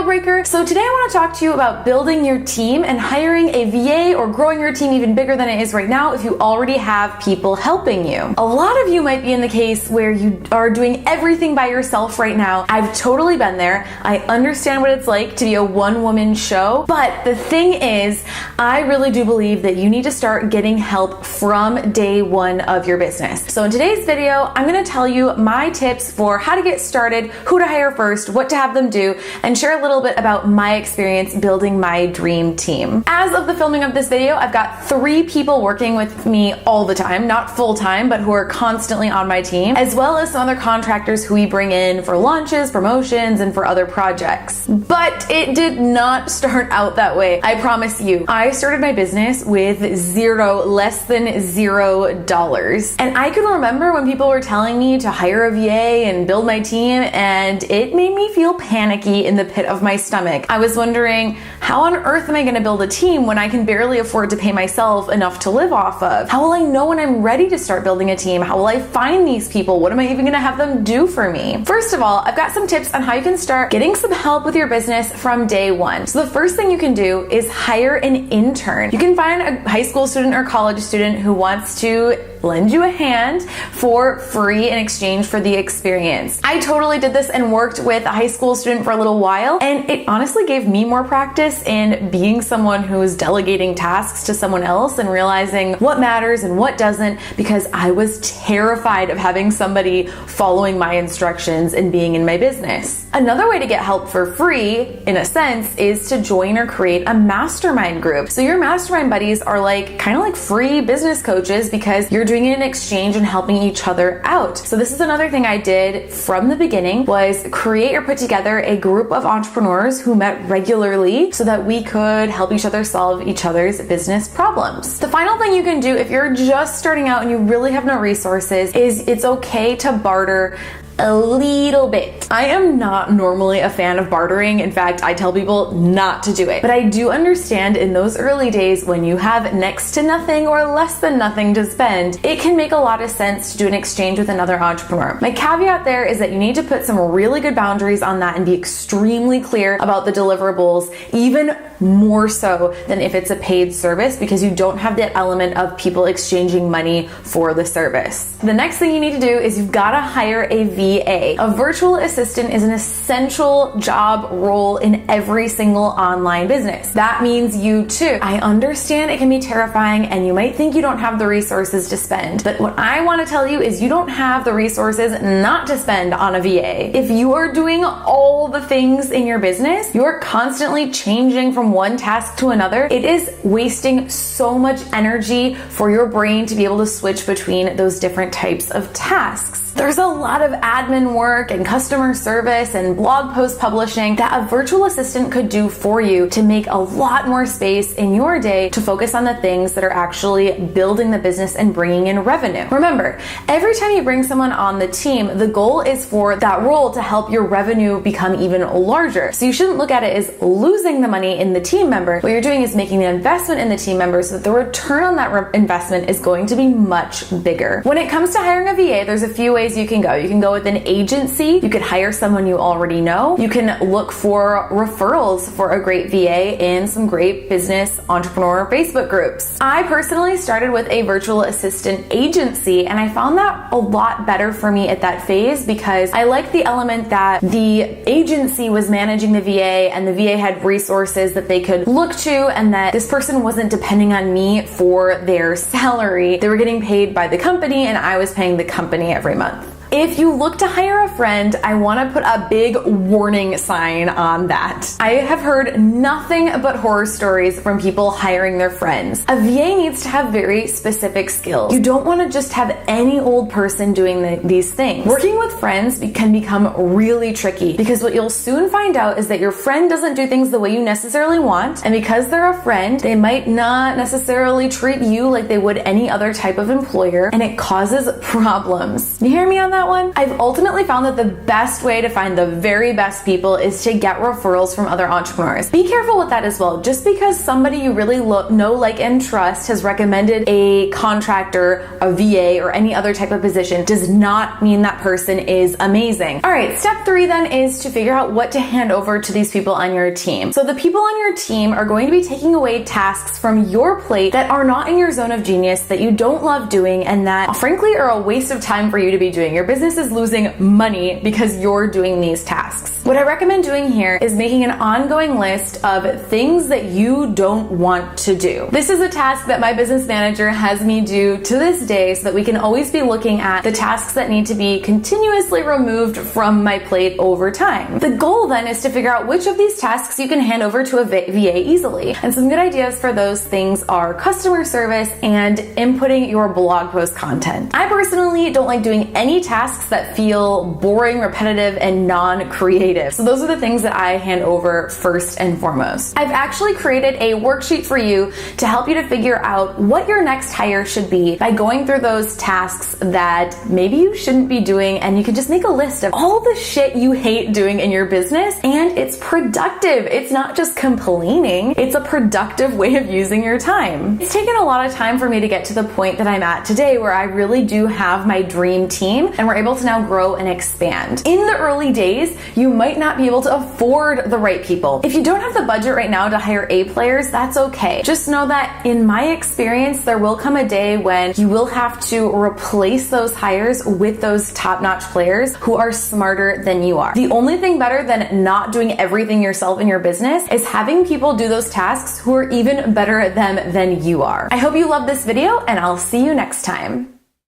breaker. So today I want to talk to you about building your team and hiring a VA or growing your team even bigger than it is right now if you already have people helping you. A lot of you might be in the case where you are doing everything by yourself right now. I've totally been there. I understand what it's like to be a one-woman show, but the thing is, I really do believe that you need to start getting help from day one of your business. So in today's video, I'm going to tell you my tips for how to get started, who to hire first, what to have them do, and share a little bit about my experience building my dream team. As of the filming of this video, I've got 3 people working with me all the time, not full-time, but who are constantly on my team, as well as some other contractors who we bring in for launches, promotions, and for other projects. But it did not start out that way. I promise you. I started my business with less than $0. And I can remember when people were telling me to hire a VA and build my team, and it made me feel panicky in the pit of my stomach. I was wondering, how on earth am I going to build a team when I can barely afford to pay myself enough to live off of? How will I know when I'm ready to start building a team? How will I find these people? What am I even going to have them do for me? First of all, I've got some tips on how you can start getting some help with your business from day one. So the first thing you can do is hire an intern. You can find a high school student or college student who wants to lend you a hand for free in exchange for the experience. I totally did this and worked with a high school student for a little while, and it honestly gave me more practice in being someone who's delegating tasks to someone else and realizing what matters and what doesn't, because I was terrified of having somebody following my instructions and being in my business. Another way to get help for free, in a sense, is to join or create a mastermind group. So your mastermind buddies are kind of like free business coaches because you're doing it in exchange and helping each other out. So this is another thing I did from the beginning, was create or put together a group of entrepreneurs who met regularly so that we could help each other solve each other's business problems. The final thing you can do if you're just starting out and you really have no resources is it's okay to barter a little bit. I am not normally a fan of bartering. In fact, I tell people not to do it. But I do understand in those early days when you have next to nothing or less than nothing to spend, it can make a lot of sense to do an exchange with another entrepreneur. My caveat there is that you need to put some really good boundaries on that and be extremely clear about the deliverables, even more so than if it's a paid service, because you don't have that element of people exchanging money for the service. The next thing you need to do is you've got to hire a VA. A virtual assistant is an essential job role in every single online business. That means you too. I understand it can be terrifying and you might think you don't have the resources to spend, but what I want to tell you is you don't have the resources not to spend on a VA. If you are doing all the things in your business, you are constantly changing from one task to another. It is wasting so much energy for your brain to be able to switch between those different types of tasks. There's a lot of admin work and customer service and blog post publishing that a virtual assistant could do for you to make a lot more space in your day to focus on the things that are actually building the business and bringing in revenue. Remember, every time you bring someone on the team, the goal is for that role to help your revenue become even larger. So you shouldn't look at it as losing the money in the team member. What you're doing is making an investment in the team member so that the return on that investment is going to be much bigger. When it comes to hiring a VA, there's a few ways you can go. You can go with an agency. You could hire someone you already know. You can look for referrals for a great VA in some great business entrepreneur Facebook groups. I personally started with a virtual assistant agency, and I found that a lot better for me at that phase because I liked the element that the agency was managing the VA and the VA had resources that they could look to, and that this person wasn't depending on me for their salary. They were getting paid by the company and I was paying the company every month. If you look to hire a friend, I want to put a big warning sign on that. I have heard nothing but horror stories from people hiring their friends. A VA needs to have very specific skills. You don't want to just have any old person doing these things. Working with friends can become really tricky because what you'll soon find out is that your friend doesn't do things the way you necessarily want, and because they're a friend, they might not necessarily treat you like they would any other type of employer, and it causes problems. You hear me on that? that one? I've ultimately found that the best way to find the very best people is to get referrals from other entrepreneurs. Be careful with that as well. Just because somebody you really know, like, and trust has recommended a contractor, a VA, or any other type of position does not mean that person is amazing. All right, step 3 then is to figure out what to hand over to these people on your team. So the people on your team are going to be taking away tasks from your plate that are not in your zone of genius, that you don't love doing, and that frankly are a waste of time for you to be doing. Your business is losing money because you're doing these tasks. What I recommend doing here is making an ongoing list of things that you don't want to do. This is a task that my business manager has me do to this day so that we can always be looking at the tasks that need to be continuously removed from my plate over time. The goal then is to figure out which of these tasks you can hand over to a VA easily. And some good ideas for those things are customer service and inputting your blog post content. I personally don't like doing any tasks that feel boring, repetitive, and non-creative. So those are the things that I hand over first and foremost. I've actually created a worksheet for you to help you to figure out what your next hire should be by going through those tasks that maybe you shouldn't be doing, and you can just make a list of all the shit you hate doing in your business, and it's productive. It's not just complaining, it's a productive way of using your time. It's taken a lot of time for me to get to the point that I'm at today where I really do have my dream team and we're able to now grow and expand. In the early days, you might not be able to afford the right people. If you don't have the budget right now to hire A players, that's okay. Just know that in my experience, there will come a day when you will have to replace those hires with those top-notch players who are smarter than you are. The only thing better than not doing everything yourself in your business is having people do those tasks who are even better at them than you are. I hope you love this video, and I'll see you next time.